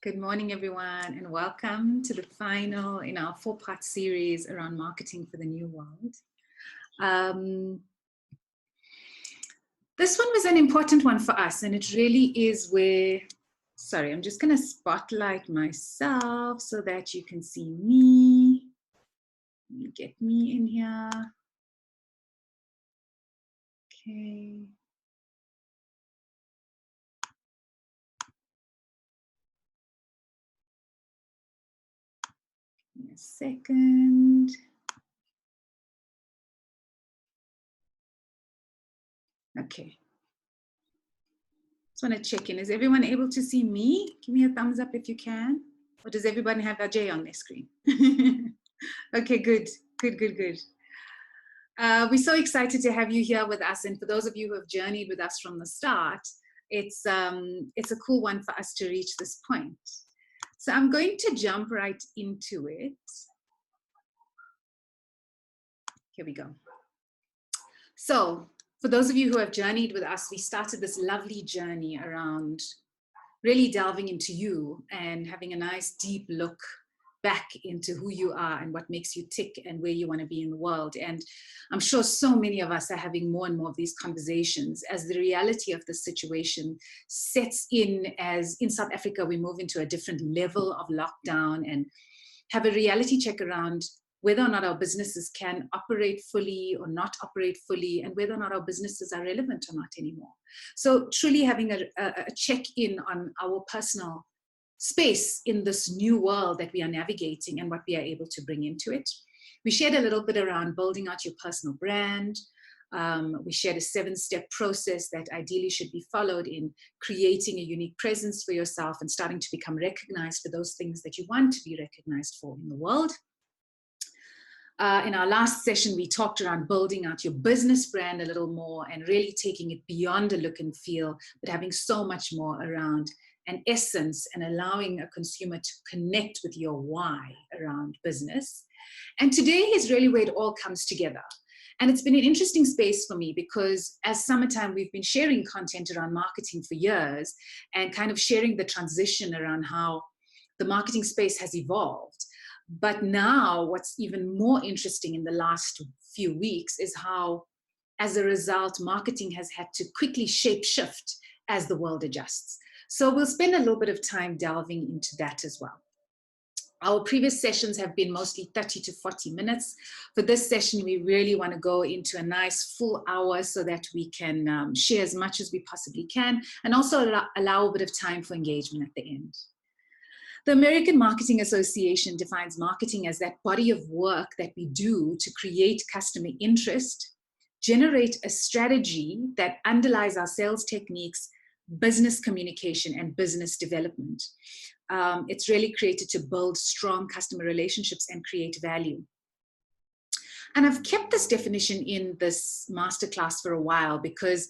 Good morning, everyone, and welcome to the final in our 4-part series around marketing for the new world. This one was an important one for us, and it really is where, sorry, I'm just going to spotlight myself so that you can see me. Let me get me in here. Okay. Give me a second. Okay. Just want to check in. Is everyone able to see me? Give me a thumbs up if you can. Or does everybody have Ajay on their screen? Okay, good. We're so excited to have you here with us. And for those of you who have journeyed with us from the start, it's a cool one for us to reach this point. So I'm going to jump right into it. Here we go. So for those of you who have journeyed with us, we started this lovely journey around really delving into you and having a nice deep look back into who you are and what makes you tick and where you want to be in the world. And I'm sure so many of us are having more and more of these conversations as the reality of the situation sets in, as in South Africa, we move into a different level of lockdown and have a reality check around whether or not our businesses can operate fully or not operate fully, and whether or not our businesses are relevant or not anymore. So truly having a check-in on our personal space in this new world that we are navigating and what we are able to bring into it. We shared a little bit around building out your personal brand. We shared a 7-step process that ideally should be followed in creating a unique presence for yourself and starting to become recognized for those things that you want to be recognized for in the world. In our last session, we talked around building out your business brand a little more and really taking it beyond a look and feel, but having so much more around an essence and allowing a consumer to connect with your why around business. And today is really where it all comes together. And it's been an interesting space for me because as Summertime, we've been sharing content around marketing for years and kind of sharing the transition around how the marketing space has evolved. But now what's even more interesting in the last few weeks is how, as a result, marketing has had to quickly shape shift as the world adjusts. So we'll spend a little bit of time delving into that as well. Our previous sessions have been mostly 30 to 40 minutes. For this session, we really want to go into a nice full hour so that we can share as much as we possibly can and also allow a bit of time for engagement at the end. The American Marketing Association defines marketing as that body of work that we do to create customer interest, generate a strategy that underlies our sales techniques, business communication, and business development. It's really created to build strong customer relationships and create value. And I've kept this definition in this masterclass for a while because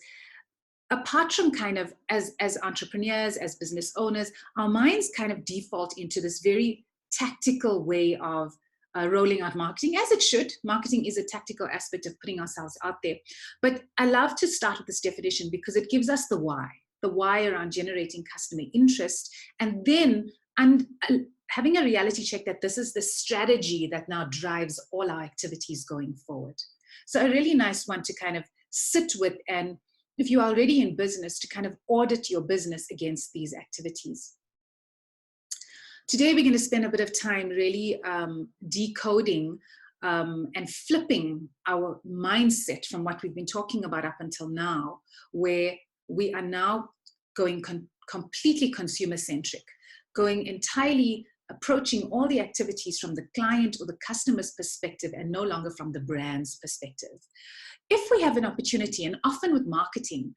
apart from kind of as entrepreneurs, as business owners, our minds kind of default into this very tactical way of rolling out marketing, as it should. Marketing is a tactical aspect of putting ourselves out there. But I love to start with this definition because it gives us the why around generating customer interest, and then having a reality check that this is the strategy that now drives all our activities going forward. So a really nice one to kind of sit with, and if you're already in business, to kind of audit your business against these activities. Today, we're going to spend a bit of time really decoding and flipping our mindset from what we've been talking about up until now, where we are now going completely consumer-centric, going entirely approaching all the activities from the client or the customer's perspective and no longer from the brand's perspective. If we have an opportunity, and often with marketing,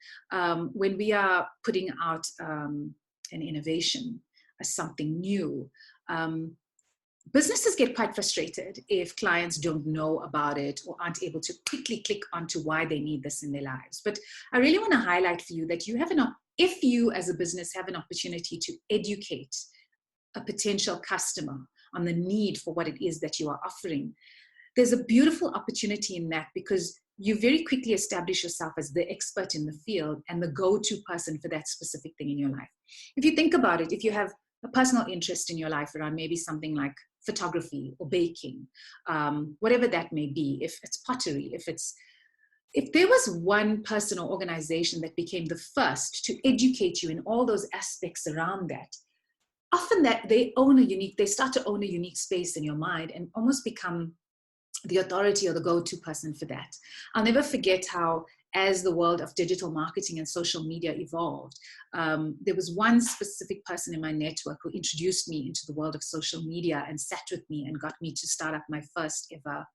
when we are putting out an innovation, something new, businesses get quite frustrated if clients don't know about it or aren't able to quickly click onto why they need this in their lives. But I really want to highlight for you that you have if you as a business have an opportunity to educate a potential customer on the need for what it is that you are offering, there's a beautiful opportunity in that because you very quickly establish yourself as the expert in the field and the go-to person for that specific thing in your life. If you think about it, if you have a personal interest in your life around maybe something like photography or baking, whatever that may be, if it's pottery, if there was one person or organization that became the first to educate you in all those aspects around that, often that they start to own a unique space in your mind and almost become the authority or the go-to person for that. I'll never forget how, as the world of digital marketing and social media evolved, there was one specific person in my network who introduced me into the world of social media and sat with me and got me to start up my first ever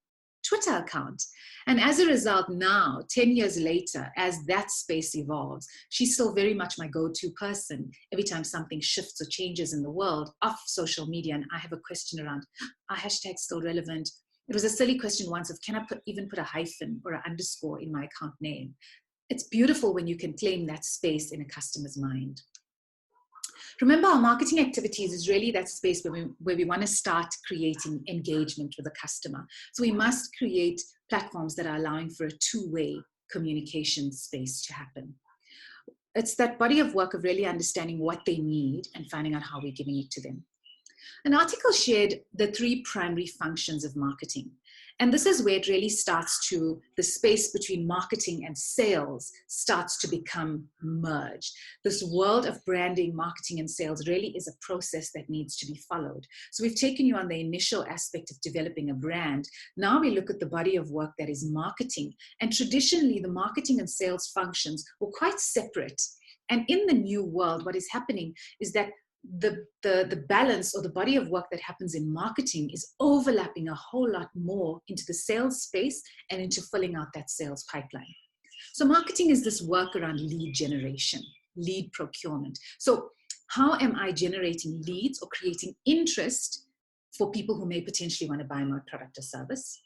Twitter account. And as a result, now, 10 years later, as that space evolves, she's still very much my go-to person. Every time something shifts or changes in the world of social media, and I have a question around, are hashtags still relevant? It was a silly question once of, can I even put a hyphen or an underscore in my account name? It's beautiful when you can claim that space in a customer's mind. Remember, our marketing activities is really that space where we want to start creating engagement with the customer. So we must create platforms that are allowing for a two-way communication space to happen. It's that body of work of really understanding what they need and finding out how we're giving it to them. An article shared the 3 primary functions of marketing. And this is where it really starts to, the space between marketing and sales starts to become merged. This world of branding, marketing, and sales really is a process that needs to be followed. So we've taken you on the initial aspect of developing a brand. Now we look at the body of work that is marketing. And traditionally, the marketing and sales functions were quite separate. And in the new world, what is happening is that the balance or the body of work that happens in marketing is overlapping a whole lot more into the sales space and into filling out that sales pipeline. So marketing is this work around lead generation, lead procurement. So how am I generating leads or creating interest for people who may potentially want to buy my product or service?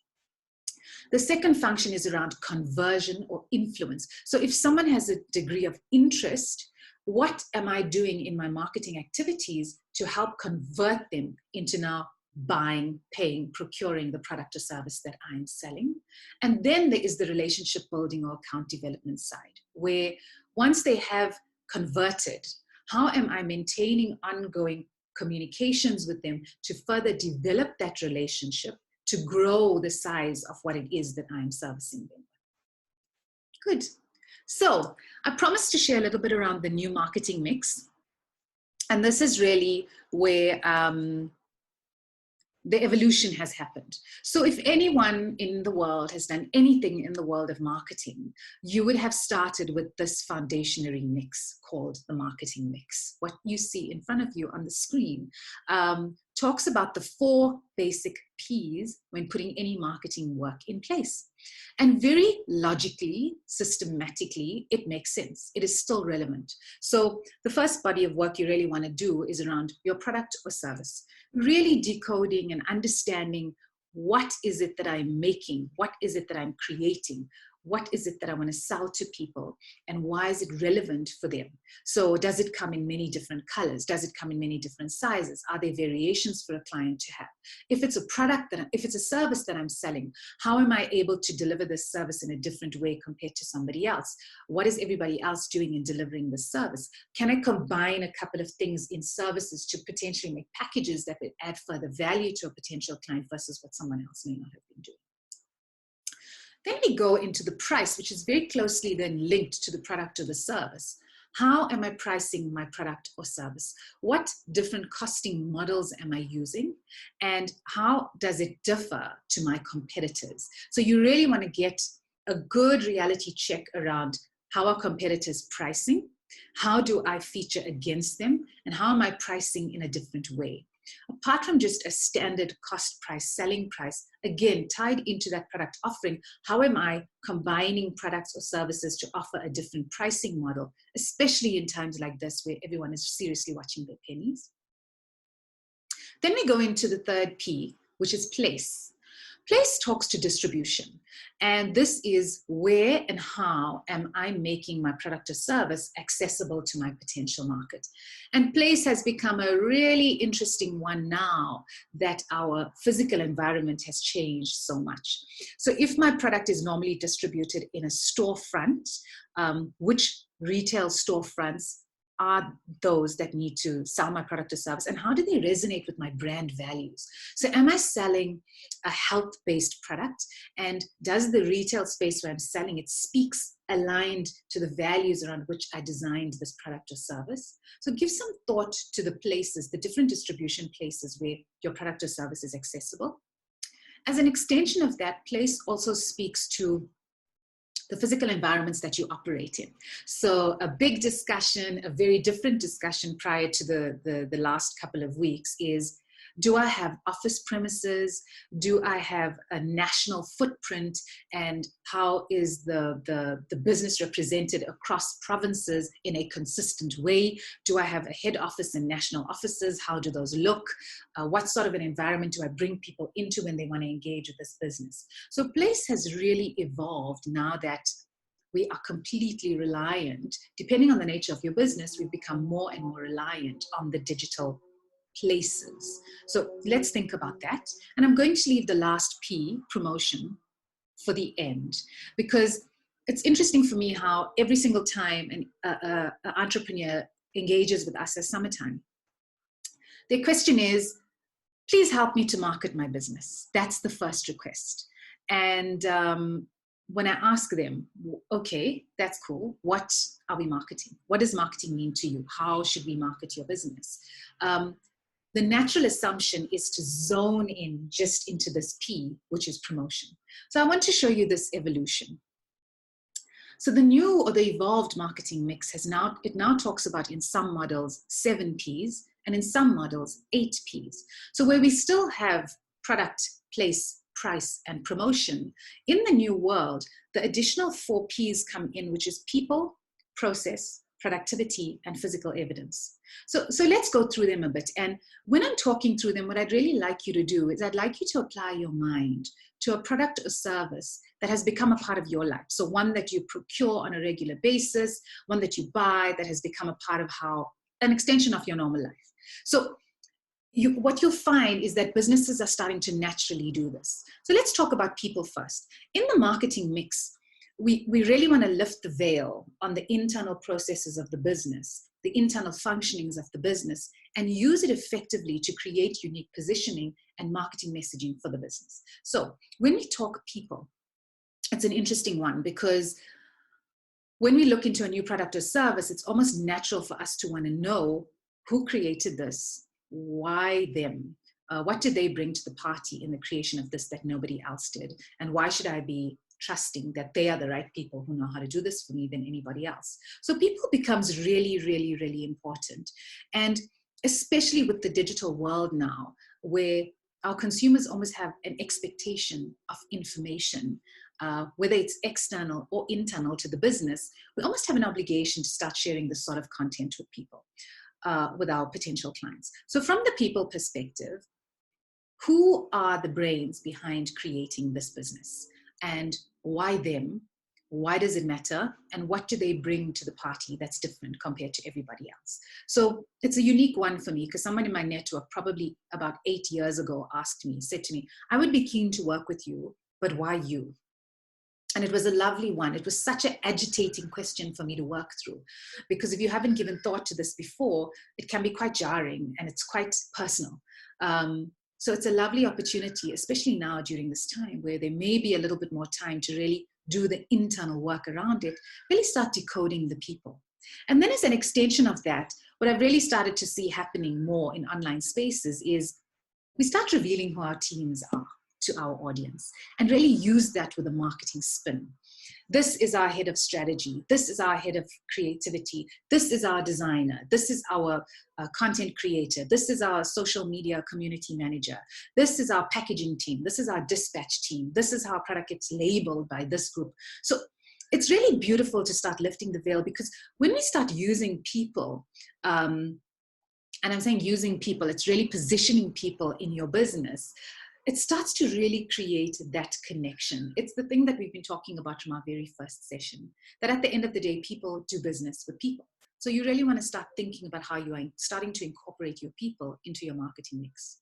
The second function is around conversion or influence. So if someone has a degree of interest, what am I doing in my marketing activities to help convert them into now buying, paying, procuring the product or service that I'm selling? And then there is the relationship building or account development side, where once they have converted, how am I maintaining ongoing communications with them to further develop that relationship, to grow the size of what it is that I'm servicing them? Good. So I promised to share a little bit around the new marketing mix. And this is really where the evolution has happened. So if anyone in the world has done anything in the world of marketing, you would have started with this foundationary mix called the marketing mix. What you see in front of you on the screen talks about the 4 basic P's when putting any marketing work in place. And very logically, systematically, it makes sense. It is still relevant. So the first body of work you really want to do is around your product or service. Really decoding and understanding, what is it that I'm making? What is it that I'm creating? What is it that I want to sell to people? And why is it relevant for them? So does it come in many different colors? Does it come in many different sizes? Are there variations for a client to have? If it's a product if it's a service that I'm selling, how am I able to deliver this service in a different way compared to somebody else? What is everybody else doing in delivering this service? Can I combine a couple of things in services to potentially make packages that would add further value to a potential client versus what someone else may not have been doing? Then we go into the price, which is very closely then linked to the product or the service. How am I pricing my product or service? What different costing models am I using? And how does it differ to my competitors? So you really want to get a good reality check around how are competitors pricing? How do I feature against them? And how am I pricing in a different way? Apart from just a standard cost price, selling price, again, tied into that product offering, how am I combining products or services to offer a different pricing model, especially in times like this where everyone is seriously watching their pennies? Then we go into the third P, which is place. Place talks to distribution. And this is where and how am I making my product or service accessible to my potential market. And place has become a really interesting one now that our physical environment has changed so much. So if my product is normally distributed in a storefront, which retail storefronts are those that need to sell my product or service, and how do they resonate with my brand values? So am I selling a health-based product, and does the retail space where I'm selling it speaks aligned to the values around which I designed this product or service? So give some thought to the places, the different distribution places where your product or service is accessible. As an extension of that, place also speaks to the physical environments that you operate in. So a big discussion, a very different discussion prior to the last couple of weeks is, do I have office premises? Do I have a national footprint? And how is the business represented across provinces in a consistent way? Do I have a head office and national offices? How do those look? What sort of an environment do I bring people into when they want to engage with this business? So place has really evolved now that we are completely reliant, depending on the nature of your business, we've become more and more reliant on the digital places. So let's think about that. And I'm going to leave the last P, promotion, for the end, because it's interesting for me how every single time an entrepreneur engages with us as Summertime, their question is, please help me to market my business. That's the first request. And when I ask them, okay, that's cool. What are we marketing? What does marketing mean to you? How should we market your business? The natural assumption is to zone in just into this P, which is promotion. So I want to show you this evolution. So the new or the evolved marketing mix now talks about, in some models, 7 Ps, and in some models, 8 Ps. So where we still have product, place, price, and promotion, in the new world, the additional 4 Ps come in, which is people, process, productivity, and physical evidence. So let's go through them a bit. And when I'm talking through them, what I'd really like you to do is I'd like you to apply your mind to a product or service that has become a part of your life. So one that you procure on a regular basis, one that you buy that has become a part of an extension of your normal life. So what you'll find is that businesses are starting to naturally do this. So let's talk about people first. In the marketing mix, we really want to lift the veil on the internal processes of the business, the internal functionings of the business, and use it effectively to create unique positioning and marketing messaging for the business. So when we talk people, it's an interesting one, because when we look into a new product or service, it's almost natural for us to want to know who created this, why them, what did they bring to the party in the creation of this that nobody else did, and why should I be trusting that they are the right people who know how to do this for me than anybody else. So people becomes really, really, really important. And especially with the digital world now, where our consumers almost have an expectation of information, whether it's external or internal to the business, we almost have an obligation to start sharing this sort of content with people, with our potential clients. So from the people perspective, who are the brains behind creating this business? And why them? Why does it matter? And what do they bring to the party that's different compared to everybody else? So it's a unique one for me, because someone in my network probably about 8 years ago said to me, I would be keen to work with you, but why you? And it was a lovely one. It was such an agitating question for me to work through, because if you haven't given thought to this before, it can be quite jarring and it's quite personal. So it's a lovely opportunity, especially now during this time where there may be a little bit more time to really do the internal work around it, really start decoding the people. And then as an extension of that, what I've really started to see happening more in online spaces is we start revealing who our teams are to our audience and really use that with a marketing spin. This is our head of strategy. This is our head of creativity. This is our designer. This is our content creator. This is our social media community manager. This is our packaging team. This is our dispatch team. This is how our product gets labeled by this group. So it's really beautiful to start lifting the veil, because when we start using people, and I'm saying using people, it's really positioning people in your business, it starts to really create that connection. It's the thing that we've been talking about from our very first session, that at the end of the day, people do business with people. So you really want to start thinking about how you are starting to incorporate your people into your marketing mix.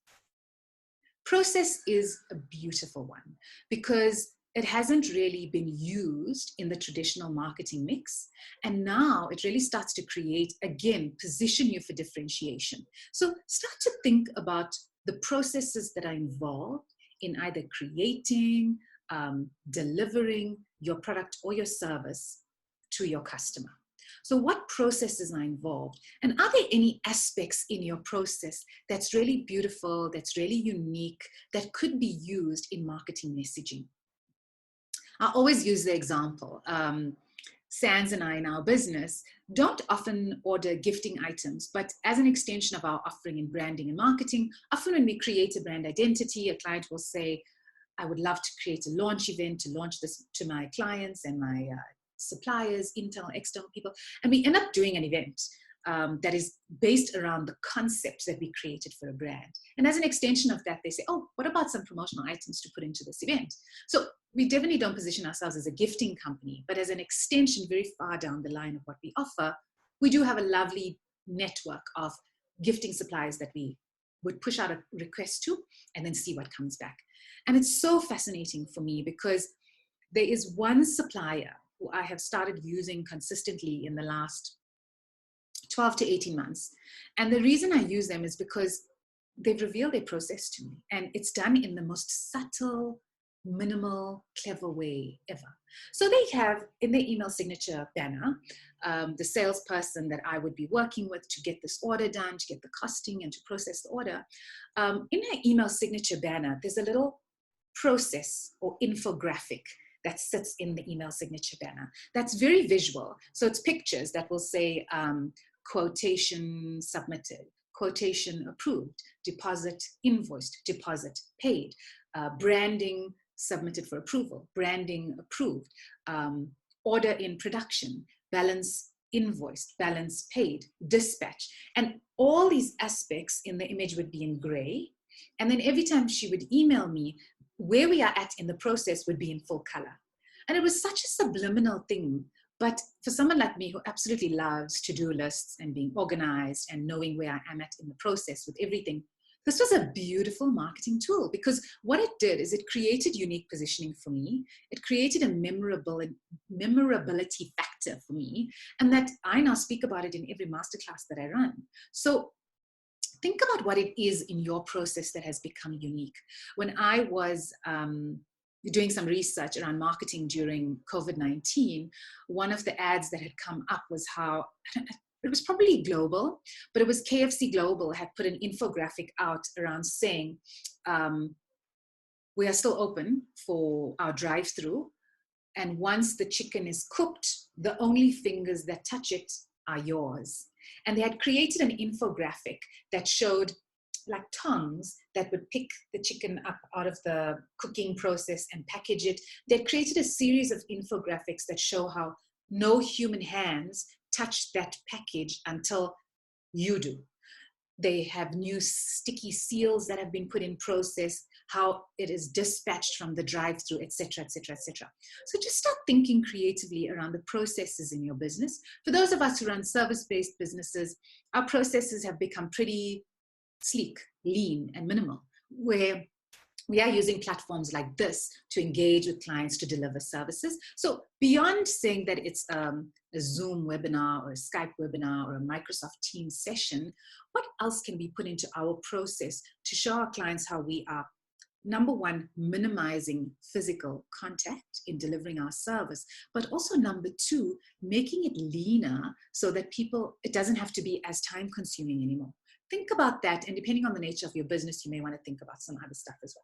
Process is a beautiful one, because it hasn't really been used in the traditional marketing mix. And now it really starts to create, again, position you for differentiation. So start to think about the processes that are involved in either creating, delivering your product or your service to your customer. So what processes are involved? And are there any aspects in your process that's really beautiful, that's really unique, that could be used in marketing messaging? I always use the example. Sands and I in our business don't often order gifting items, but as an extension of our offering in branding and marketing, often when we create a brand identity, a client will say, I would love to create a launch event to launch this to my clients and my suppliers, internal, external people. And we end up doing an event that is based around the concept that we created for a brand. And as an extension of that, they say, oh, what about some promotional items to put into this event? So we definitely don't position ourselves as a gifting company, but as an extension very far down the line of what we offer, we do have a lovely network of gifting suppliers that we would push out a request to and then see what comes back. And it's so fascinating for me because there is one supplier who I have started using consistently in the last 12 to 18 months. And the reason I use them is because they've revealed their process to me. And it's done in the most subtle, minimal, clever way ever. So they have in their email signature banner, the salesperson that I would be working with to get this order done, to get the costing and to process the order. In their email signature banner, there's a little process or infographic that sits in the email signature banner. That's very visual. So it's pictures that will say quotation submitted, quotation approved, deposit invoiced, deposit paid, branding submitted for approval, branding approved, order in production, balance invoiced, balance paid, dispatch. And all these aspects in the image would be in gray. And then every time she would email me, where we are at in the process would be in full color. And it was such a subliminal thing. But for someone like me who absolutely loves to-do lists and being organized and knowing where I am at in the process with everything, this was a beautiful marketing tool because what it did is it created unique positioning for me. It created a memorability factor for me. And that I now speak about it in every masterclass that I run. So think about what it is in your process that has become unique. When I was doing some research around marketing during COVID-19, one of the ads that had come up was how, it was probably global, but it was KFC Global had put an infographic out around saying, we are still open for our drive-through. And once the chicken is cooked, the only fingers that touch it are yours. And they had created an infographic that showed like tongues that would pick the chicken up out of the cooking process and package it. They created a series of infographics that show how no human hands touch that package until you do. They have new sticky seals that have been put in process, how it is dispatched from the drive-through, et cetera, et cetera, et cetera. So just start thinking creatively around the processes in your business. For those of us who run service-based businesses, our processes have become pretty sleek, lean, and minimal, where we are using platforms like this to engage with clients to deliver services. So beyond saying that it's a Zoom webinar or a Skype webinar or a Microsoft Teams session, what else can be put into our process to show our clients how we are, number one, minimizing physical contact in delivering our service, but also number two, making it leaner so that it doesn't have to be as time consuming anymore. Think about that, and depending on the nature of your business, you may want to think about some other stuff as well.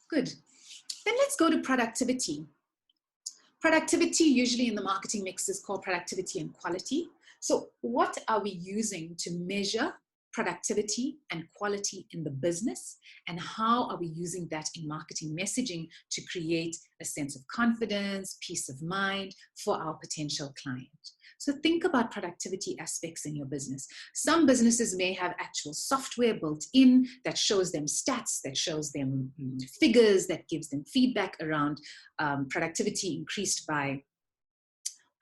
Good. Then let's go to productivity. Productivity usually in the marketing mix is called productivity and quality. So what are we using to measure productivity and quality in the business? And how are we using that in marketing messaging to create a sense of confidence, peace of mind for our potential client? So think about productivity aspects in your business. Some businesses may have actual software built in that shows them stats, that shows them figures, that gives them feedback around productivity increased by,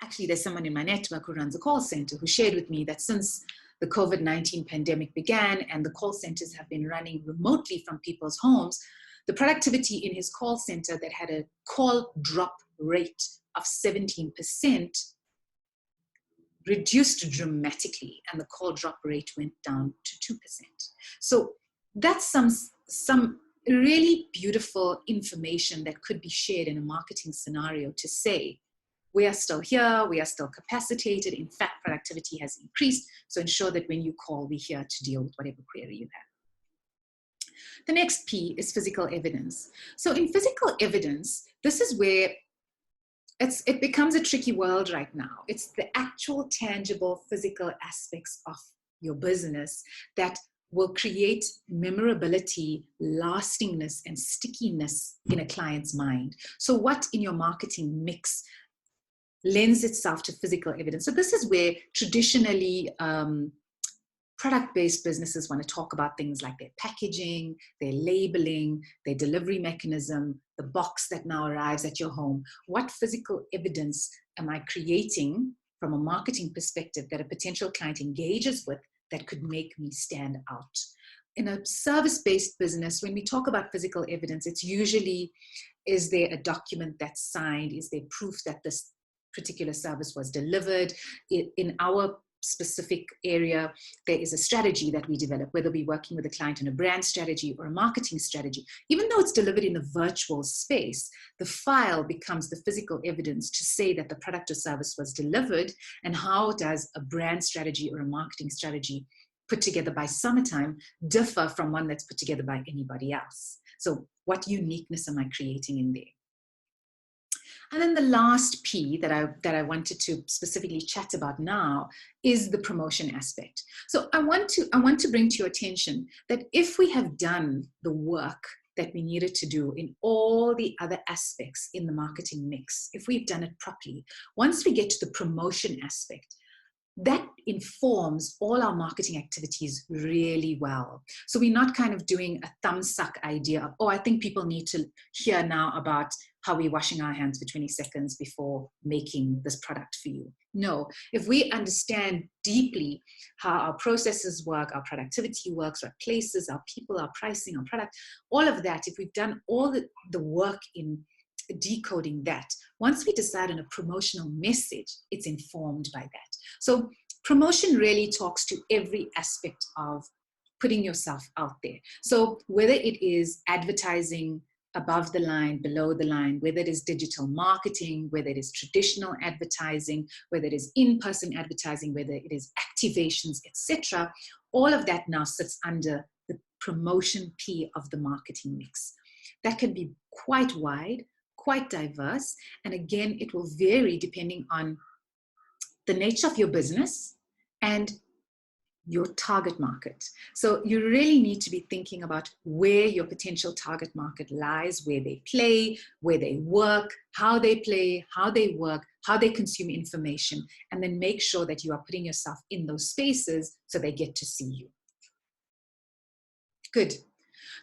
actually there's someone in my network who runs a call center who shared with me that since the COVID-19 pandemic began and the call centers have been running remotely from people's homes, the productivity in his call center that had a call drop rate of 17% reduced dramatically, and the call drop rate went down to 2%. So that's some really beautiful information that could be shared in a marketing scenario to say, we are still here, we are still capacitated. In fact, productivity has increased. So ensure that when you call, we're here to deal with whatever query you have. The next P is physical evidence. So in physical evidence, this is where it becomes a tricky world right now. It's the actual tangible physical aspects of your business that will create memorability, lastingness, and stickiness in a client's mind. So what in your marketing mix lends itself to physical evidence? So this is where traditionally product-based businesses want to talk about things like their packaging, their labeling, their delivery mechanism, the box that now arrives at your home. What physical evidence am I creating from a marketing perspective that a potential client engages with that could make me stand out? In a service-based business, when we talk about physical evidence, it's usually, is there a document that's signed? Is there proof that this particular service was delivered? In our specific area, there is a strategy that we develop, whether we're working with a client on a brand strategy or a marketing strategy. Even though it's delivered in a virtual space, the file becomes the physical evidence to say that the product or service was delivered. And how does a brand strategy or a marketing strategy put together by Summertime differ from one that's put together by anybody else? So what uniqueness am I creating in there? And then the last P that I wanted to specifically chat about now is the promotion aspect. So I want to bring to your attention that if we have done the work that we needed to do in all the other aspects in the marketing mix, if we've done it properly, once we get to the promotion aspect, that informs all our marketing activities really well. So we're not kind of doing a thumb suck idea of, oh, I think people need to hear now about how we're washing our hands for 20 seconds before making this product for you. No, if we understand deeply how our processes work, our productivity works, our places, our people, our pricing, our product, all of that, if we've done all the work in decoding that, once we decide on a promotional message, it's informed by that. So promotion really talks to every aspect of putting yourself out there. So whether it is advertising above the line, below the line, whether it is digital marketing, whether it is traditional advertising, whether it is in-person advertising, whether it is activations, etc., all of that now sits under the promotion P of the marketing mix. That can be quite wide, quite diverse, and again, it will vary depending on the nature of your business and your target market. So you really need to be thinking about where your potential target market lies, where they play, where they work, how they play, how they work, how they consume information, and then make sure that you are putting yourself in those spaces so they get to see you. Good.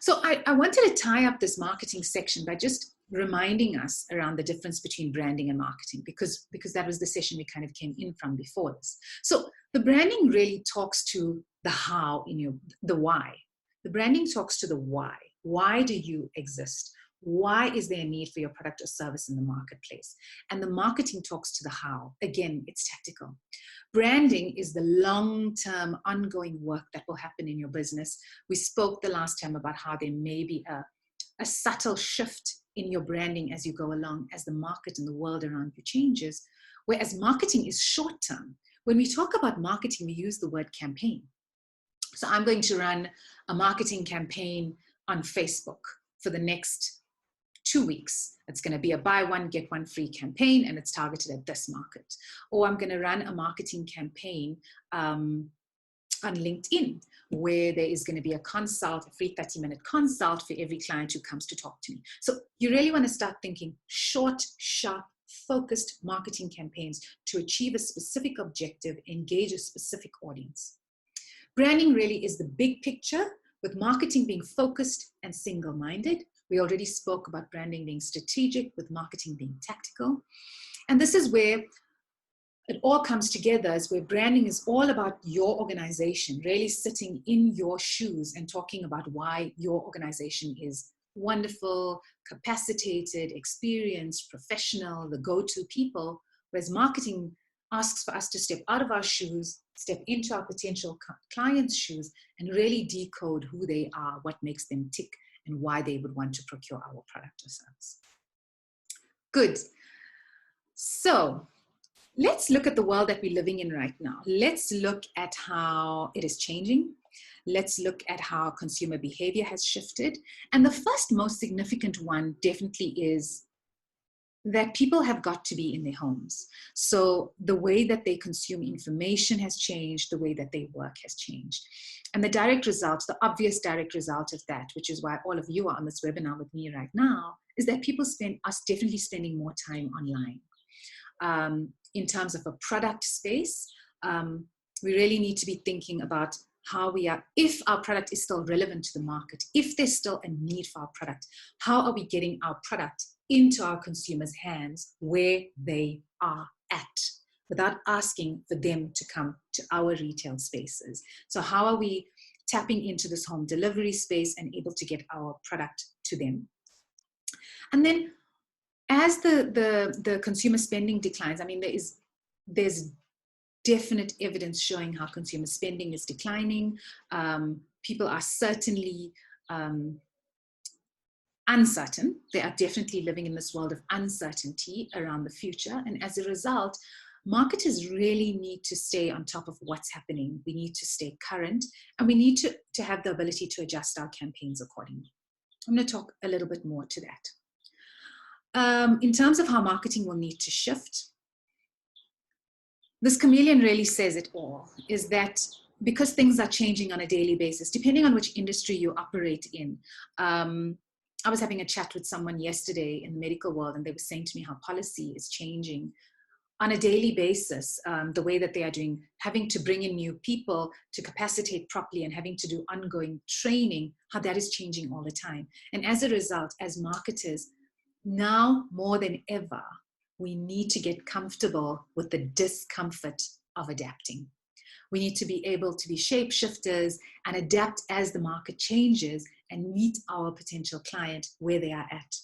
So I wanted to tie up this marketing section by just reminding us around the difference between branding and marketing, because that was the session we kind of came in from before this. So the branding really talks to the how the why. The branding talks to the why. Why do you exist? Why is there a need for your product or service in the marketplace? And the marketing talks to the how. Again, it's tactical. Branding is the long-term ongoing work that will happen in your business. We spoke the last time about how there may be a subtle shift in your branding as you go along, as the market and the world around you changes, whereas marketing is short-term. When we talk about marketing, we use the word campaign. So I'm going to run a marketing campaign on Facebook for the next 2 weeks. It's going to be a buy one, get one free campaign, and it's targeted at this market. Or I'm going to run a marketing campaign on LinkedIn, where there is going to be a consult, a free 30-minute consult for every client who comes to talk to me. So you really want to start thinking short, sharp, focused marketing campaigns to achieve a specific objective, engage a specific audience. Branding really is the big picture, with marketing being focused and single-minded. We already spoke about branding being strategic, with marketing being tactical. And this is where it all comes together, is where branding is all about your organization, really sitting in your shoes and talking about why your organization is wonderful, capacitated, experienced, professional, the go-to people, whereas marketing asks for us to step out of our shoes, step into our potential clients' shoes, and really decode who they are, what makes them tick, and why they would want to procure our product or service. Good. So let's look at the world that we're living in right now. Let's look at how it is changing. Let's look at how consumer behavior has shifted. And the first most significant one definitely is that people have got to be in their homes. So the way that they consume information has changed, the way that they work has changed. And the direct result, the obvious direct result of that, which is why all of you are on this webinar with me right now, is that people are definitely spending more time online. In terms of a product space, we really need to be thinking about how we are, if our product is still relevant to the market, if there's still a need for our product, how are we getting our product into our consumers' hands where they are at, without asking for them to come to our retail spaces. So how are we tapping into this home delivery space and able to get our product to them? And then as the consumer spending declines, I mean, there's definite evidence showing how consumer spending is declining. People are certainly uncertain. They are definitely living in this world of uncertainty around the future. And as a result, marketers really need to stay on top of what's happening. We need to stay current, and we need to have the ability to adjust our campaigns accordingly. I'm going to talk a little bit more to that. In terms of how marketing will need to shift, this chameleon really says it all, is that because things are changing on a daily basis, depending on which industry you operate in. I was having a chat with someone yesterday in the medical world, and they were saying to me how policy is changing on a daily basis, the way that they are doing, having to bring in new people to capacitate properly and having to do ongoing training, how that is changing all the time. And as a result, as marketers, now more than ever, we need to get comfortable with the discomfort of adapting. We need to be able to be shapeshifters and adapt as the market changes and meet our potential client where they are at.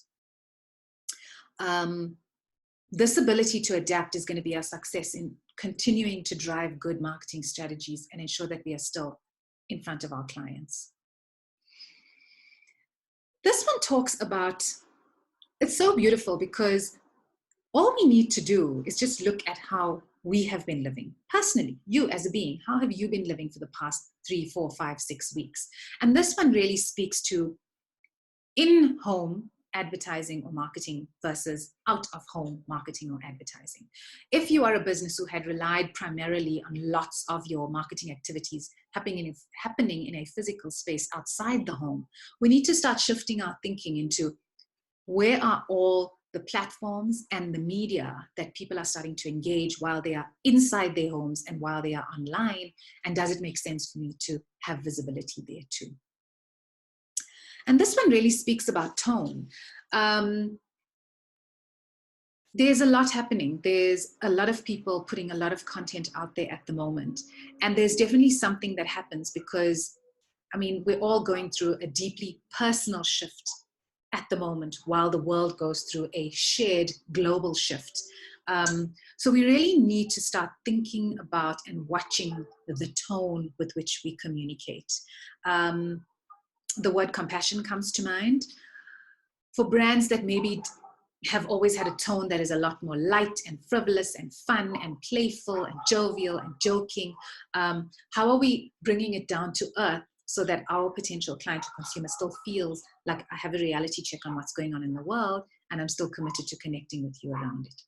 This ability to adapt is going to be our success in continuing to drive good marketing strategies and ensure that we are still in front of our clients. This one talks about, it's so beautiful because all we need to do is just look at how we have been living. Personally, you as a being, how have you been living for the past 3, 4, 5, 6 weeks? And this one really speaks to in-home advertising or marketing versus out-of-home marketing or advertising. If you are a business who had relied primarily on lots of your marketing activities happening in a physical space outside the home, we need to start shifting our thinking into where are all the platforms and the media that people are starting to engage while they are inside their homes and while they are online, and does it make sense for me to have visibility there too? And this one really speaks about tone. There's a lot happening. There's a lot of people putting a lot of content out there at the moment. And there's definitely something that happens because, I mean, we're all going through a deeply personal shift at the moment while the world goes through a shared global shift. So we really need to start thinking about and watching the tone with which we communicate. The word compassion comes to mind. For brands that maybe have always had a tone that is a lot more light and frivolous and fun and playful and jovial and joking, how are we bringing it down to earth so that our potential client or consumer still feels like I have a reality check on what's going on in the world and I'm still committed to connecting with you around it?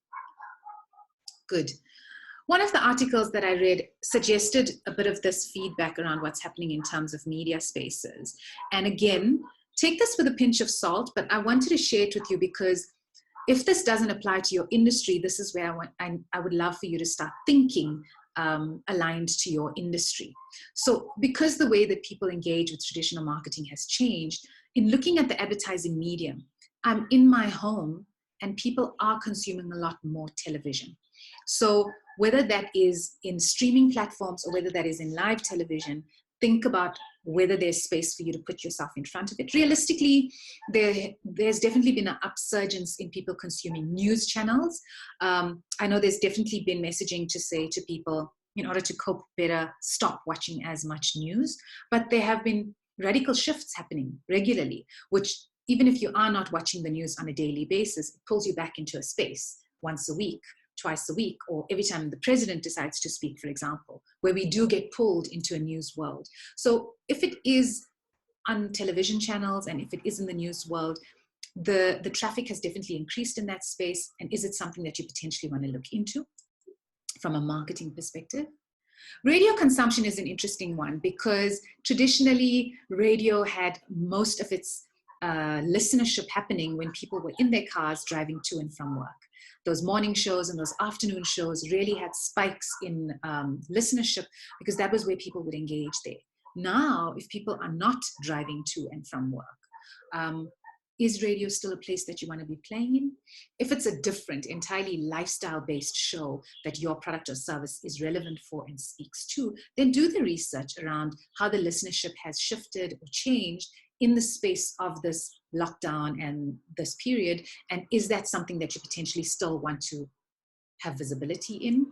Good. One of the articles that I read suggested a bit of this feedback around what's happening in terms of media spaces. And again, take this with a pinch of salt, but I wanted to share it with you because if this doesn't apply to your industry, this is where I would love for you to start thinking aligned to your industry. So because the way that people engage with traditional marketing has changed, in looking at the advertising medium, I'm in my home and people are consuming a lot more television. So whether that is in streaming platforms or whether that is in live television, think about whether there's space for you to put yourself in front of it. Realistically, there's definitely been an upsurgence in people consuming news channels. I know there's definitely been messaging to say to people, in order to cope better, stop watching as much news. But there have been radical shifts happening regularly, which even if you are not watching the news on a daily basis, it pulls you back into a space once a week, twice a week, or every time the president decides to speak, for example, where we do get pulled into a news world. So if it is on television channels and if it is in the news world, the traffic has definitely increased in that space. And is it something that you potentially want to look into from a marketing perspective? Radio consumption is an interesting one because traditionally radio had most of its listenership happening when people were in their cars driving to and from work. Those morning shows and those afternoon shows really had spikes in listenership because that was where people would engage there. Now, if people are not driving to and from work, is radio still a place that you want to be playing in? If it's a different, entirely lifestyle-based show that your product or service is relevant for and speaks to, then do the research around how the listenership has shifted or changed in the space of this lockdown and this period. And is that something that you potentially still want to have visibility in?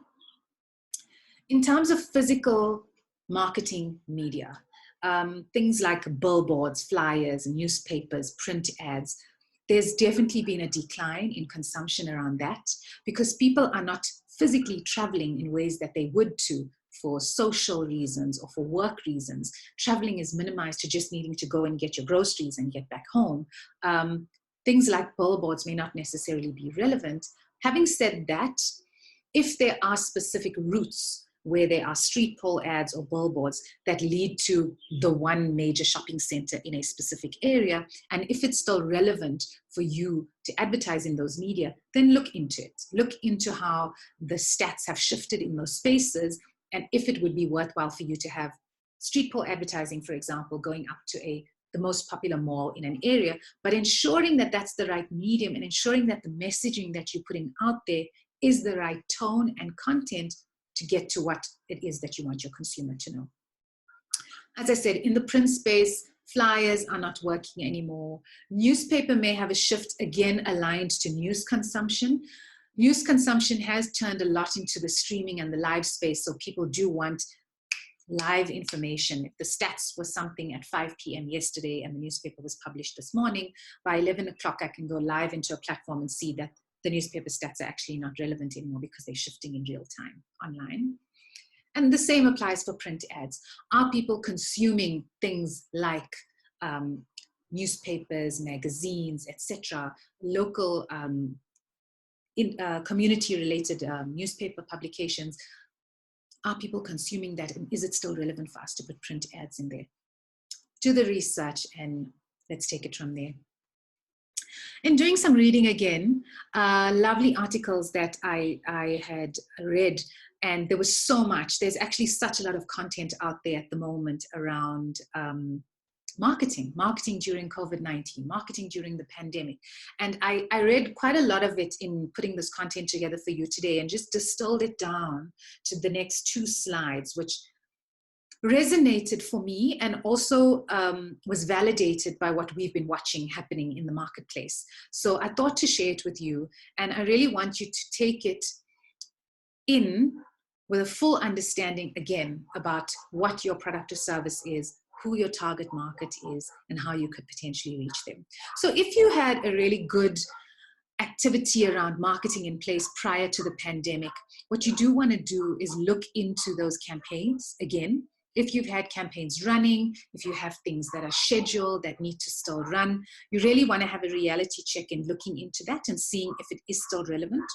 In terms of physical marketing media, things like billboards, flyers, newspapers, print ads, there's definitely been a decline in consumption around that because people are not physically traveling in ways that they would to for social reasons or for work reasons. Traveling is minimized to just needing to go and get your groceries and get back home. Things like billboards may not necessarily be relevant. Having said that, if there are specific routes where there are street pole ads or billboards that lead to the one major shopping center in a specific area, and if it's still relevant for you to advertise in those media, then look into it. Look into how the stats have shifted in those spaces, and if it would be worthwhile for you to have street pole advertising, for example, going up to the most popular mall in an area, but ensuring that that's the right medium and ensuring that the messaging that you're putting out there is the right tone and content to get to what it is that you want your consumer to know. As I said, in the print space, flyers are not working anymore. Newspaper may have a shift, again, aligned to news consumption. News consumption has turned a lot into the streaming and the live space, so people do want live information. If the stats was something at 5 p.m. yesterday and the newspaper was published this morning, by 11 o'clock I can go live into a platform and see that the newspaper stats are actually not relevant anymore because they're shifting in real time online. And the same applies for print ads. Are people consuming things like newspapers, magazines, etc., local community-related newspaper publications? Are people consuming that, and is it still relevant for us to put print ads in there? Do the research and let's take it from there. In doing some reading again, lovely articles that I had read, and there was so much. There's actually such a lot of content out there at the moment around marketing during COVID-19, marketing during the pandemic. And I read quite a lot of it in putting this content together for you today and just distilled it down to the next 2 slides, which resonated for me and also was validated by what we've been watching happening in the marketplace. So I thought to share it with you, and I really want you to take it in with a full understanding again about what your product or service is, who your target market is, and how you could potentially reach them. So if you had a really good activity around marketing in place prior to the pandemic, what you do want to do is look into those campaigns again. If you've had campaigns running, if you have things that are scheduled that need to still run, you really want to have a reality check in looking into that and seeing if it is still relevant.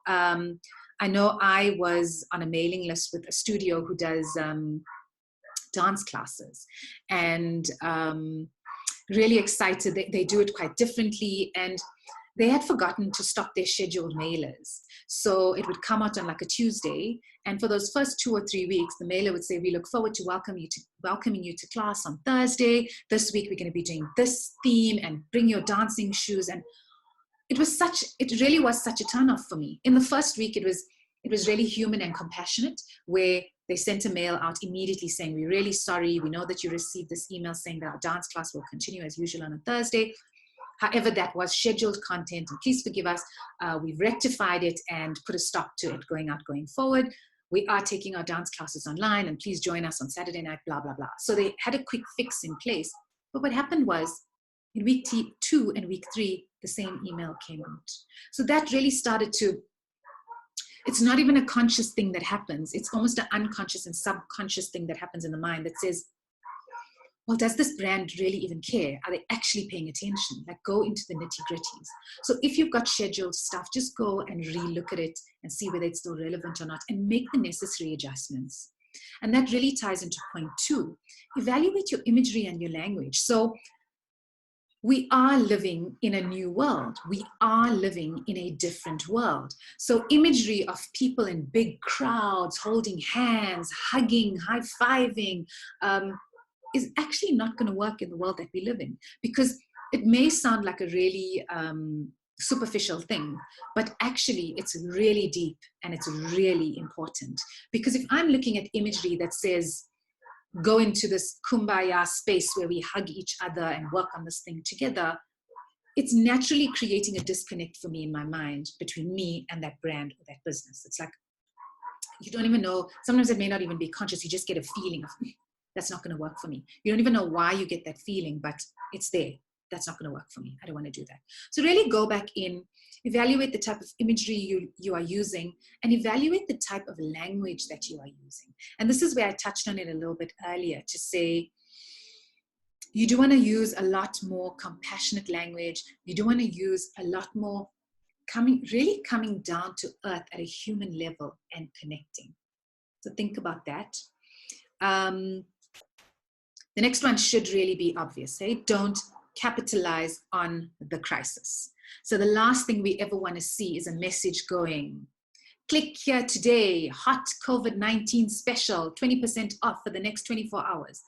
I know I was on a mailing list with a studio who does dance classes, and really excited. They do it quite differently, and they had forgotten to stop their scheduled mailers. So it would come out on like a Tuesday. And for those first 2 or 3 weeks, the mailer would say, we look forward to welcoming you to class on Thursday. This week, we're going to be doing this theme and bring your dancing shoes. And it really was such a turn off for me. In the first week, it was really human and compassionate, where they sent a mail out immediately saying, we're really sorry. We know that you received this email saying that our dance class will continue as usual on a Thursday. However, that was scheduled content, and please forgive us. We've rectified it and put a stop to it going forward. We are taking our dance classes online, and please join us on Saturday night, blah, blah, blah. So they had a quick fix in place. But what happened was, in week 2 and week 3, the same email came out. So that really started to, it's not even a conscious thing that happens. It's almost an unconscious and subconscious thing that happens in the mind that says, well, does this brand really even care? Are they actually paying attention? Like, go into the nitty-gritties. So if you've got scheduled stuff, just go and re-look at it and see whether it's still relevant or not, and make the necessary adjustments. And that really ties into point 2. Evaluate your imagery and your language. So we are living in a new world. We are living in a different world. So imagery of people in big crowds, holding hands, hugging, high-fiving, is actually not going to work in the world that we live in, because it may sound like a really superficial thing, but actually it's really deep and it's really important. Because if I'm looking at imagery that says, go into this kumbaya space where we hug each other and work on this thing together, it's naturally creating a disconnect for me in my mind between me and that brand or that business. It's like, you don't even know, sometimes it may not even be conscious, you just get a feeling of, that's not going to work for me. You don't even know why you get that feeling, but it's there. That's not going to work for me. I don't want to do that. So really go back in, evaluate the type of imagery you are using, and evaluate the type of language that you are using. And this is where I touched on it a little bit earlier, to say, you do want to use a lot more compassionate language. You do want to use a lot more really coming down to earth at a human level and connecting. So think about that. The next one should really be obvious. Don't capitalize on the crisis. So the last thing we ever want to see is a message going, click here today, hot COVID-19 special, 20% off for the next 24 hours.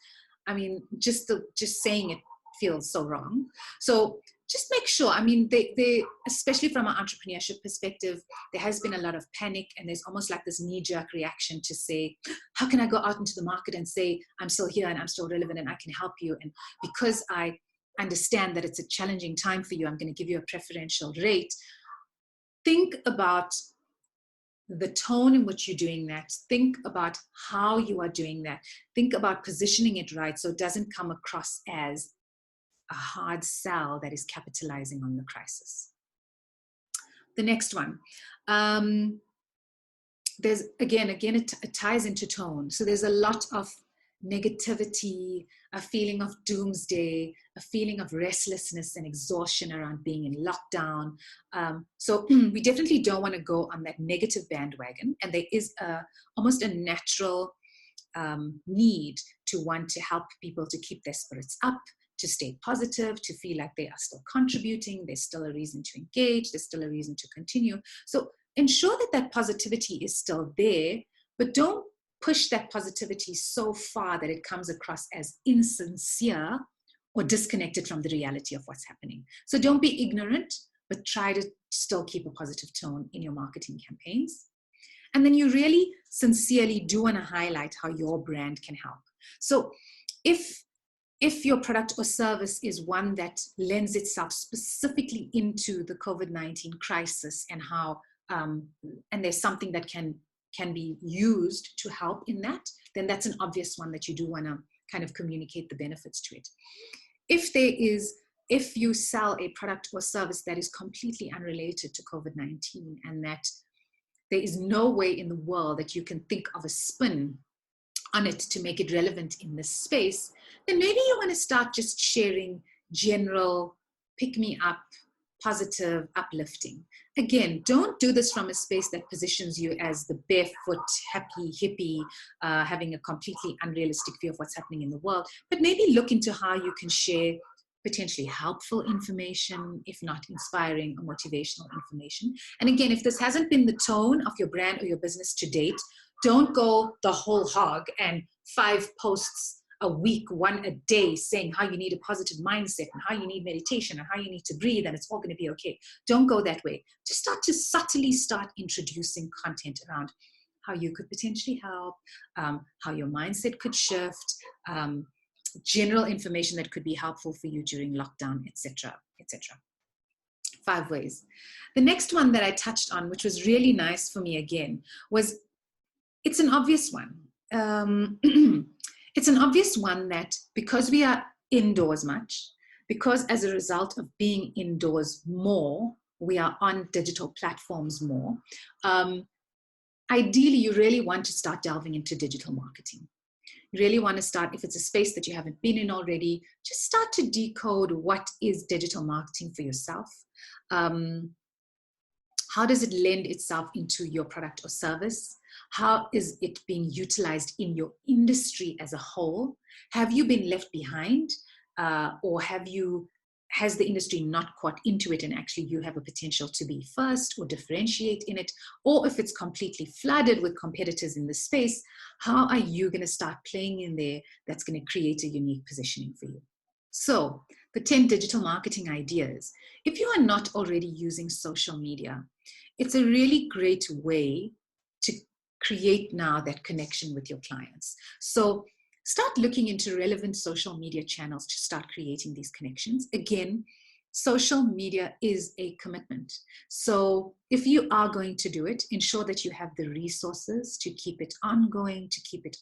I mean, just saying it feels so wrong. So just make sure, I mean, they especially from an entrepreneurship perspective, there has been a lot of panic, and there's almost like this knee-jerk reaction to say, how can I go out into the market and say, I'm still here and I'm still relevant and I can help you? And because I understand that it's a challenging time for you, I'm going to give you a preferential rate. Think about the tone in which you're doing that. Think about how you are doing that. Think about positioning it right so it doesn't come across as a hard sell that is capitalizing on the crisis. The next one, there's again it ties into tone. So there's a lot of negativity, a feeling of doomsday, a feeling of restlessness and exhaustion around being in lockdown. So we definitely don't want to go on that negative bandwagon. And there is almost a natural need to want to help people to keep their spirits up, to stay positive, to feel like they are still contributing, there's still a reason to engage, there's still a reason to continue. So ensure that that positivity is still there, but don't push that positivity so far that it comes across as insincere or disconnected from the reality of what's happening. So don't be ignorant, but try to still keep a positive tone in your marketing campaigns. And then you really sincerely do want to highlight how your brand can help. So if your product or service is one that lends itself specifically into the COVID-19 crisis and how, and there's something that can be used to help in that, then that's an obvious one that you do want to kind of communicate the benefits to it. If you sell a product or service that is completely unrelated to COVID-19 and that there is no way in the world that you can think of a spin on it to make it relevant in this space, then maybe you want to start just sharing general pick-me-up, positive, uplifting. Again, don't do this from a space that positions you as the barefoot, happy hippie, having a completely unrealistic view of what's happening in the world, but maybe look into how you can share potentially helpful information, if not inspiring or motivational information. And again, if this hasn't been the tone of your brand or your business to date, don't go the whole hog and 5 posts a week, 1 a day, saying how you need a positive mindset and how you need meditation and how you need to breathe and it's all going to be okay. Don't go that way. Just start to subtly start introducing content around how you could potentially help, how your mindset could shift, general information that could be helpful for you during lockdown, etc., etc. 5 ways. The next one that I touched on, which was really nice for me again, was it's an obvious one. It's an obvious one that because we are indoors much, because as a result of being indoors more, we are on digital platforms more. Ideally, you really want to start delving into digital marketing. You really want to start, if it's a space that you haven't been in already, just start to decode what is digital marketing for yourself. How does it lend itself into your product or service? How is it being utilized in your industry as a whole? Have you been left behind, or has the industry not caught into it and actually you have a potential to be first or differentiate in it? Or if it's completely flooded with competitors in the space, how are you going to start playing in there that's going to create a unique positioning for you? So the 10 digital marketing ideas. If you are not already using social media, it's a really great way to create now that connection with your clients. So start looking into relevant social media channels to start creating these connections. Again, social media is a commitment. So if you are going to do it, ensure that you have the resources to keep it ongoing, to keep it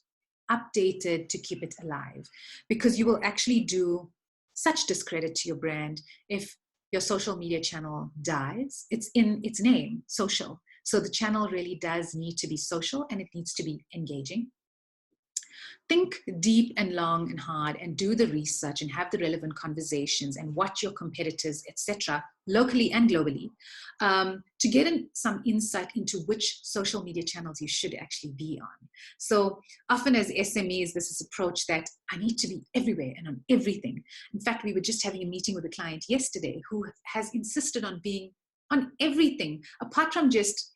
updated, to keep it alive, because you will actually do such discredit to your brand if your social media channel dies. It's in its name, social. So the channel really does need to be social and it needs to be engaging. Think deep and long and hard and do the research and have the relevant conversations and watch your competitors, etc., locally and globally, to get some insight into which social media channels you should actually be on. So often as SMEs, this is an approach that I need to be everywhere and on everything. In fact, we were just having a meeting with a client yesterday who has insisted on being on everything, apart from just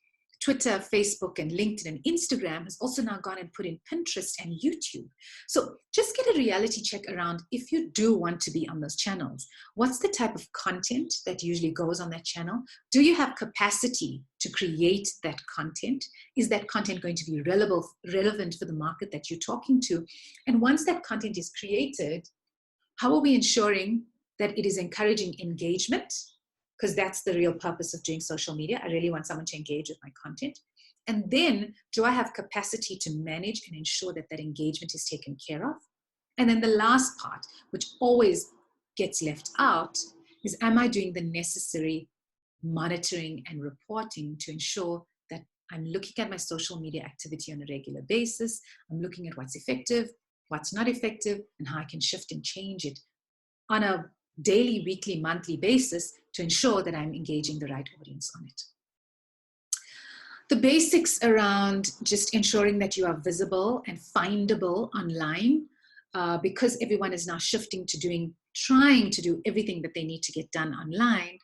Twitter, Facebook, and LinkedIn and Instagram, has also now gone and put in Pinterest and YouTube. So just get a reality check around if you do want to be on those channels. What's the type of content that usually goes on that channel? Do you have capacity to create that content? Is that content going to be relevant for the market that you're talking to? And once that content is created, how are we ensuring that it is encouraging engagement? Because that's the real purpose of doing social media. I really want someone to engage with my content. And then, do I have capacity to manage and ensure that that engagement is taken care of? And then the last part, which always gets left out, is am I doing the necessary monitoring and reporting to ensure that I'm looking at my social media activity on a regular basis, I'm looking at what's effective, what's not effective, and how I can shift and change it on a daily, weekly, monthly basis to ensure that I'm engaging the right audience on it. The basics around just ensuring that you are visible and findable online, because everyone is now shifting to trying to do everything that they need to get done online.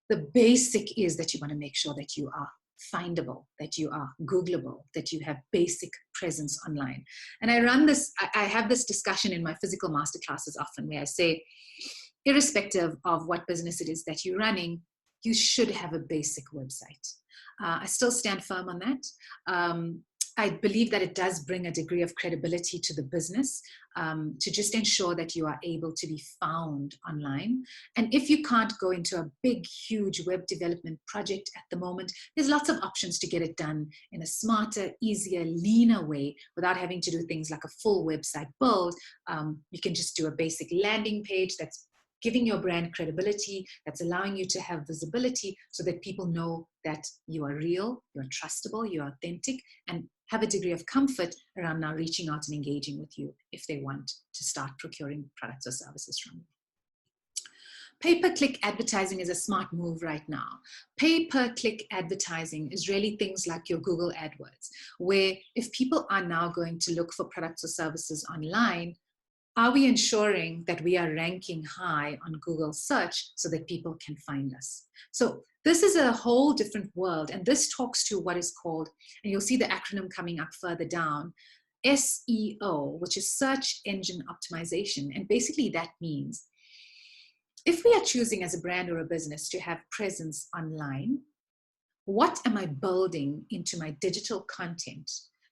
The basic is that you want to make sure that you are findable, that you are Googleable, that you have basic presence online. And I have this discussion in my physical masterclasses often where I say, irrespective of what business it is that you're running, you should have a basic website. I still stand firm on that. I believe that it does bring a degree of credibility to the business, to just ensure that you are able to be found online. And if you can't go into a big, huge web development project at the moment, there's lots of options to get it done in a smarter, easier, leaner way without having to do things like a full website build. You can just do a basic landing page that's giving your brand credibility, that's allowing you to have visibility so that people know that you are real, you're trustable, you're authentic, and have a degree of comfort around now reaching out and engaging with you if they want to start procuring products or services from you. Pay-per-click advertising is a smart move right now. Pay-per-click advertising is really things like your Google AdWords, where if people are now going to look for products or services online, are we ensuring that we are ranking high on Google search so that people can find us? So this is a whole different world, and this talks to what is called, and you'll see the acronym coming up further down, SEO, which is search engine optimization. And basically that means if we are choosing as a brand or a business to have presence online, what am I building into my digital content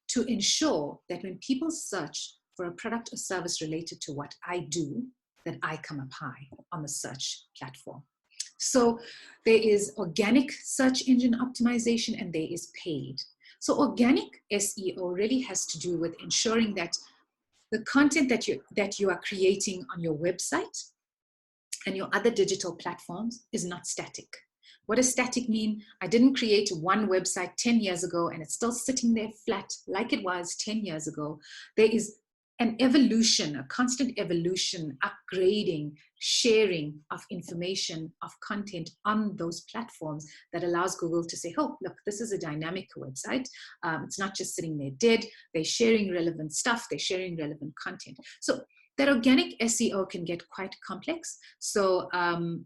to ensure that when people search for a product or service related to what I do, that I come up high on the search platform. So there is organic search engine optimization and there is paid. So organic SEO really has to do with ensuring that the content that you are creating on your website and your other digital platforms is not static. What does static mean? I didn't create one website 10 years ago and it's still sitting there flat like it was 10 years ago. There is an evolution, a constant evolution, upgrading, sharing of information, of content on those platforms that allows Google to say, oh, look, this is a dynamic website. It's not just sitting there dead. They're sharing relevant stuff. They're sharing relevant content. So that organic SEO can get quite complex. So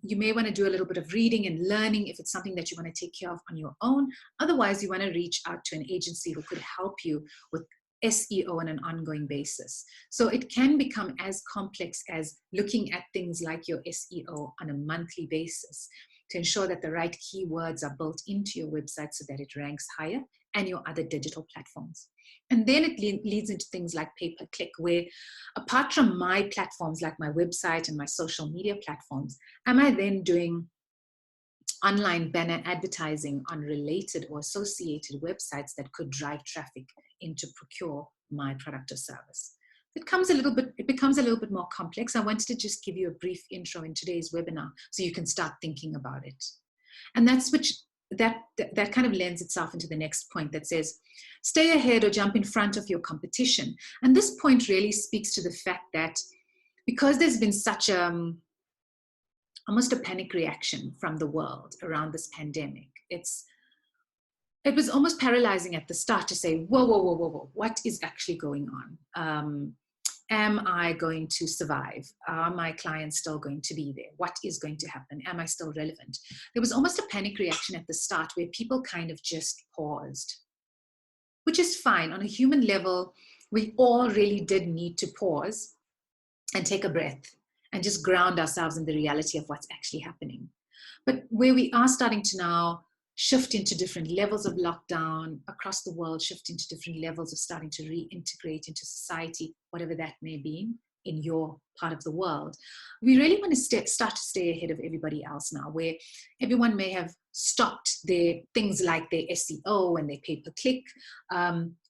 you may want to do a little bit of reading and learning if it's something that you want to take care of on your own. Otherwise, you want to reach out to an agency who could help you with SEO on an ongoing basis. So it can become as complex as looking at things like your SEO on a monthly basis to ensure that the right keywords are built into your website so that it ranks higher and your other digital platforms. And then it leads into things like PayPerClick, where apart from my platforms like my website and my social media platforms, am I then doing online banner advertising on related or associated websites that could drive traffic in to procure my product or service? It becomes a little bit more complex. I wanted to just give you a brief intro in today's webinar so you can start thinking about it. And that kind of lends itself into the next point that says, stay ahead or jump in front of your competition. And this point really speaks to the fact that because there's been such almost a panic reaction from the world around this pandemic, it was almost paralyzing at the start to say, whoa, what is actually going on? Am I going to survive? Are my clients still going to be there? What is going to happen? Am I still relevant? There was almost a panic reaction at the start where people kind of just paused, which is fine. On a human level, we all really did need to pause and take a breath and just ground ourselves in the reality of what's actually happening. But where we are starting to now shift into different levels of lockdown across the world, shift into different levels of starting to reintegrate into society, whatever that may be in your part of the world. We really want to start to stay ahead of everybody else now, where everyone may have stopped their things like their SEO and their pay-per-click.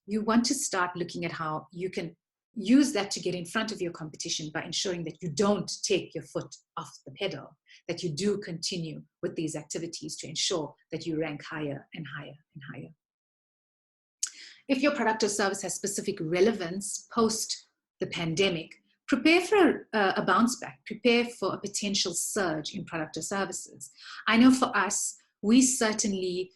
You want to start looking at how you can use that to get in front of your competition by ensuring that you don't take your foot off the pedal, that you do continue with these activities to ensure that you rank higher and higher and higher. If your product or service has specific relevance post the pandemic, prepare for a bounce back, prepare for a potential surge in product or services. I know for us, we certainly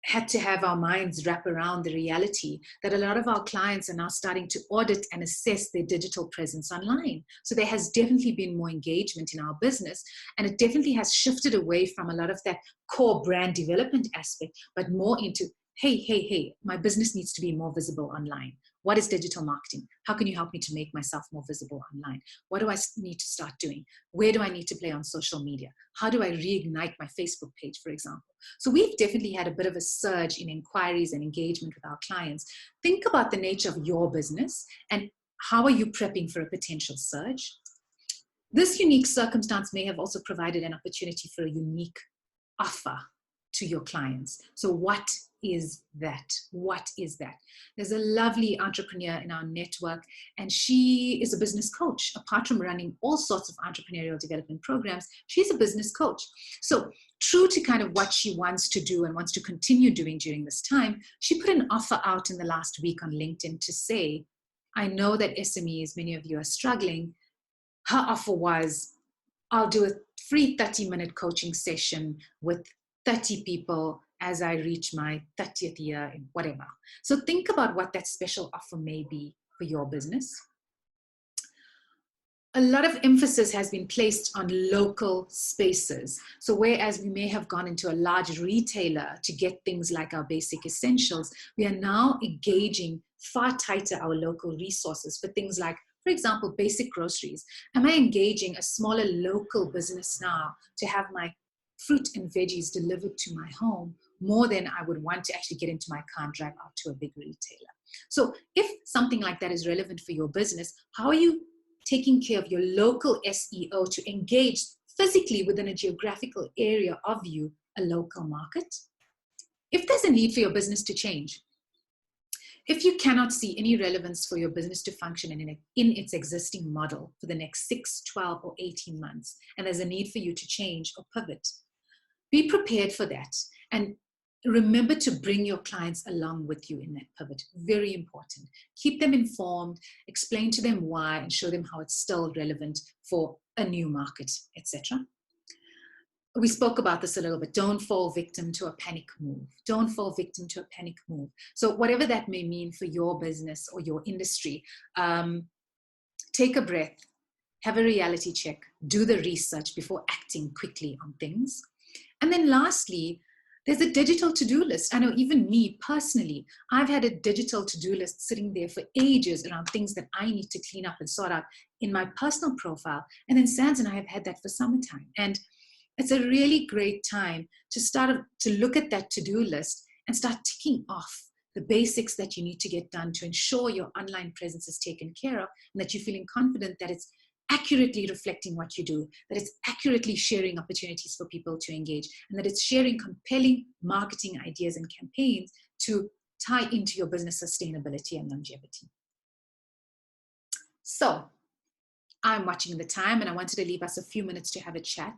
had to have our minds wrap around the reality that a lot of our clients are now starting to audit and assess their digital presence online. So there has definitely been more engagement in our business, and it definitely has shifted away from a lot of that core brand development aspect, but more into, hey, my business needs to be more visible online. What is digital marketing? How can you help me to make myself more visible online? What do I need to start doing? Where do I need to play on social media? How do I reignite my Facebook page, for example? So we've definitely had a bit of a surge in inquiries and engagement with our clients. Think about the nature of your business and how are you prepping for a potential surge? This unique circumstance may have also provided an opportunity for a unique offer to your clients. So what is that? What is that? There's a lovely entrepreneur in our network, and she is a business coach. Apart from running all sorts of entrepreneurial development programs, she's a business coach. So true to kind of what she wants to do and wants to continue doing during this time, she put an offer out in the last week on LinkedIn to say, I know that SMEs, many of you are struggling. Her offer was, I'll do a free 30-minute coaching session with 30 people as I reach my 30th year and whatever. So think about what that special offer may be for your business. A lot of emphasis has been placed on local spaces. So whereas we may have gone into a large retailer to get things like our basic essentials, we are now engaging far tighter our local resources for things like, for example, basic groceries. Am I engaging a smaller local business now to have my fruit and veggies delivered to my home? more than I would want to actually get into my car and drive out to a big retailer. So if something like that is relevant for your business, how are you taking care of your local SEO to engage physically within a geographical area of you, a local market? If there's a need for your business to change, if you cannot see any relevance for your business to function in its existing model for the next 6, 12, or 18 months, and there's a need for you to change or pivot, be prepared for that. And remember to bring your clients along with you in that pivot. Very important. Keep them informed, explain to them why, and show them how it's still relevant for a new market, etc. We spoke about this a little bit. Don't fall victim to a panic move. Don't fall victim to a panic move. So whatever that may mean for your business or your industry, take a breath, have a reality check, do the research before acting quickly on things. And then lastly, there's a digital to-do list. I know even me personally, I've had a digital to-do list sitting there for ages around things that I need to clean up and sort out in my personal profile. And then Sands and I have had that for summertime. And it's a really great time to start to look at that to-do list and start ticking off the basics that you need to get done to ensure your online presence is taken care of and that you're feeling confident that it's accurately reflecting what you do, that it's accurately sharing opportunities for people to engage, and that it's sharing compelling marketing ideas and campaigns to tie into your business sustainability and longevity. So I'm watching the time and I wanted to leave us a few minutes to have a chat.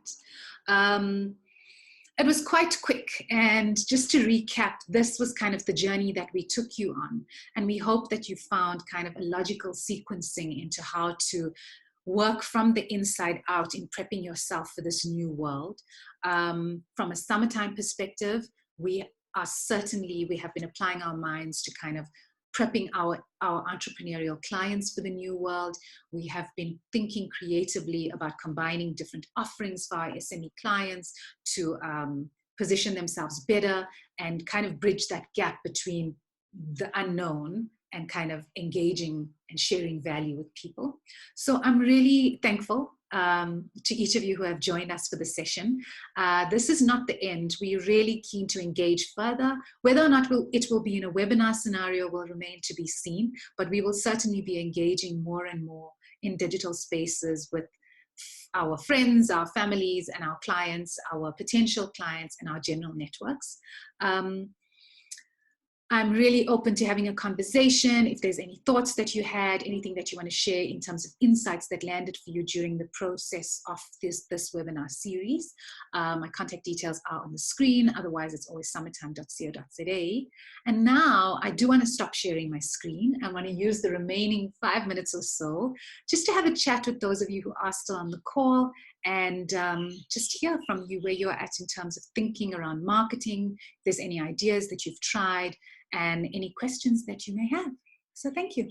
It was quite quick, and just to recap, this was kind of the journey that we took you on, and we hope that you found kind of a logical sequencing into how to work from the inside out in prepping yourself for this new world. From a summertime perspective, we have been applying our minds to kind of prepping our entrepreneurial clients for the new world. We have been thinking creatively about combining different offerings for our SME clients to position themselves better and kind of bridge that gap between the unknown and kind of engaging and sharing value with people. So I'm really thankful to each of you who have joined us for the session. This is not the end. We're really keen to engage further. Whether or not it will be in a webinar scenario will remain to be seen, but we will certainly be engaging more and more in digital spaces with our friends, our families, and our clients, our potential clients, and our general networks. I'm really open to having a conversation. If there's any thoughts that you had, anything that you want to share in terms of insights that landed for you during the process of this webinar series, my contact details are on the screen. Otherwise, it's always summertime.co.za. And now I do want to stop sharing my screen. I want to use the remaining 5 minutes or so just to have a chat with those of you who are still on the call, and just hear from you where you're at in terms of thinking around marketing, if there's any ideas that you've tried, and any questions that you may have. So thank you.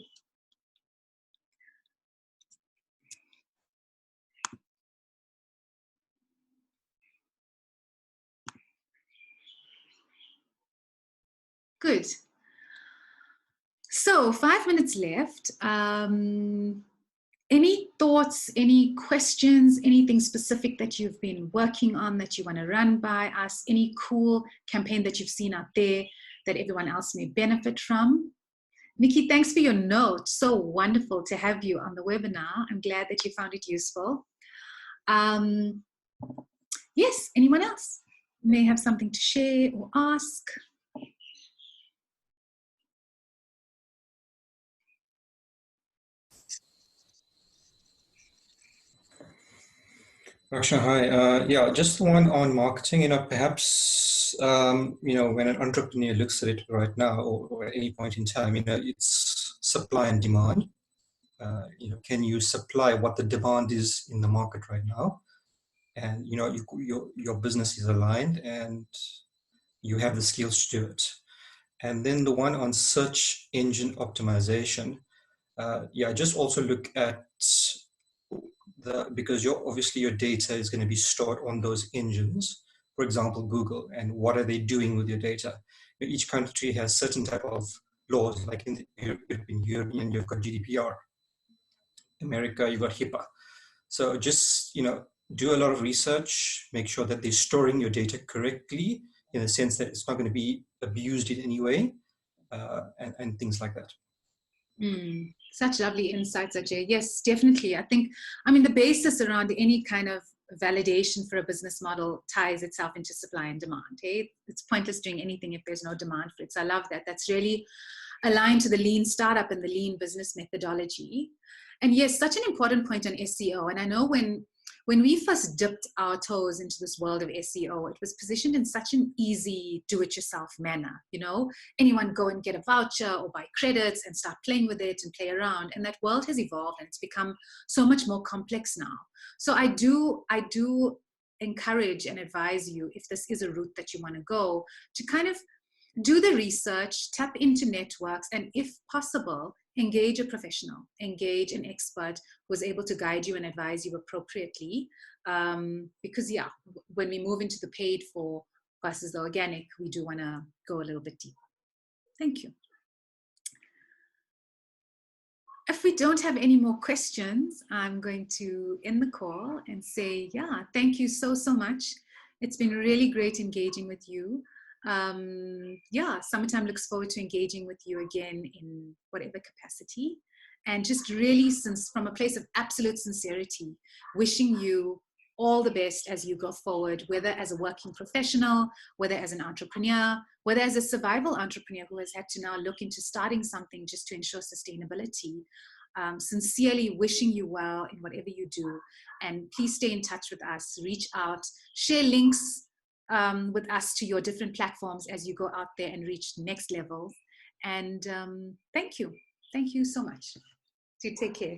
Good. So 5 minutes left. Any thoughts, any questions, anything specific that you've been working on that you want to run by us? Any cool campaign that you've seen out there that everyone else may benefit from? Nikki, thanks for your note. So wonderful to have you on the webinar. I'm glad that you found it useful. Yes, anyone else may have something to share or ask? Raksha, hi. Yeah, just one on marketing. Perhaps when an entrepreneur looks at it right now or at any point in time, it's supply and demand. Can you supply what the demand is in the market right now? And your business is aligned and you have the skills to do it. And then the one on search engine optimization. Just also look at because obviously your data is going to be stored on those engines, for example, Google, and what are they doing with your data? Each country has certain type of laws, like in the European Union, you've got GDPR. America, you've got HIPAA. So just, do a lot of research, make sure that they're storing your data correctly in the sense that it's not going to be abused in any way, and things like that. Such lovely insights, Ajay. Yes, definitely. I mean, the basis around any kind of validation for a business model ties itself into supply and demand. Hey? It's pointless doing anything if there's no demand for it. So I love that. That's really aligned to the lean startup and the lean business methodology. And yes, such an important point on SEO. And I know when we first dipped our toes into this world of SEO, it was positioned in such an easy do-it-yourself manner. You know, anyone go and get a voucher or buy credits and start playing with it and play around. And that world has evolved and it's become so much more complex now. So I do encourage and advise you, if this is a route that you want to go, to kind of do the research, tap into networks, and if possible, engage a professional, engage an expert who is able to guide you and advise you appropriately. Because yeah, when we move into the paid for versus the organic, we do want to go a little bit deeper. Thank you. If we don't have any more questions, I'm going to end the call and say, yeah, thank you so much. It's been really great engaging with you. Yeah, Summertime looks forward to engaging with you again in whatever capacity, and just really, since from a place of absolute sincerity, wishing you all the best as you go forward, whether as a working professional, whether as an entrepreneur, whether as a survival entrepreneur who has had to now look into starting something just to ensure sustainability. Sincerely wishing you well in whatever you do, and please stay in touch with us, reach out, share links with us to your different platforms as you go out there and reach next level. And thank you so much. So take care.